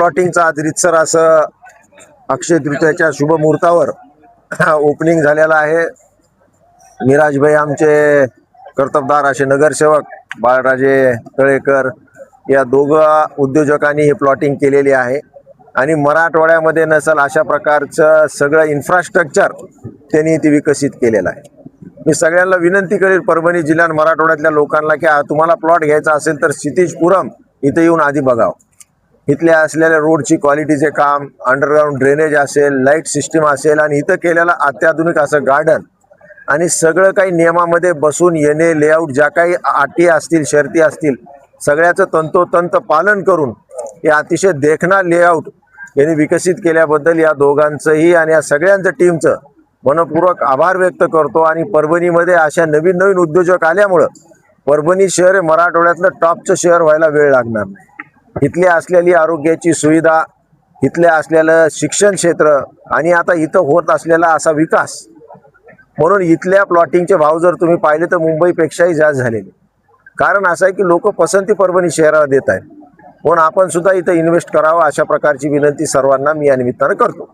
प्लॉटिंगचं आज रितसर असं अक्षय तृतीयेच्या शुभ मुहूर्तावर ओपनिंग झालेलं आहे। मिराजभाई आमचे कर्तबदार असे नगरसेवक बाळराजे तळेकर या दोघं उद्योजकांनी हे प्लॉटिंग केलेली आहे आणि मराठवाड्यामध्ये नसल अशा प्रकारचं सगळं इन्फ्रास्ट्रक्चर त्यांनी इथे विकसित केलेलं आहे। मी सगळ्यांना विनंती करेल परभणी जिल्ह्यात मराठवाड्यातल्या लोकांना की तुम्हाला प्लॉट घ्यायचा असेल तर क्षितिजपुरम इथे येऊन आधी बघावं। इथल्या असलेल्या रोडची क्वालिटीचे काम, अंडरग्राऊंड ड्रेनेज असेल, लाईट सिस्टीम असेल आणि इथं केलेलं अत्याधुनिक असं गार्डन आणि सगळं काही नियमामध्ये बसून येणे, लेआउट ज्या काही अटी असतील, शर्ती असतील, सगळ्याचं तंतोतंत पालन करून हे अतिशय देखणा लेआउट यांनी विकसित केल्याबद्दल या दोघांचंही आणि या सगळ्यांचं टीमचं मनपूर्वक आभार व्यक्त करतो। आणि परभणीमध्ये अशा नवीन नवीन उद्योजक आल्यामुळं परभणी शहर हे मराठवाड्यातलं टॉपचं शहर व्हायला वेळ लागणार नाही। इथली असलेली आरोग्याची सुविधा, इथले असलेलं शिक्षण क्षेत्र आणि आता इथं होत असलेला असा विकास, म्हणून इथल्या प्लॉटिंगचे भाव जर तुम्ही पाहिले तर मुंबईपेक्षाही जास्त झालेले। कारण असं आहे की लोक पसंती परभणी शहराला देत आहेत, म्हणून आपण सुद्धा इथं इन्व्हेस्ट करावं अशा प्रकारची विनंती सर्वांना मी या निमित्तानं करतो।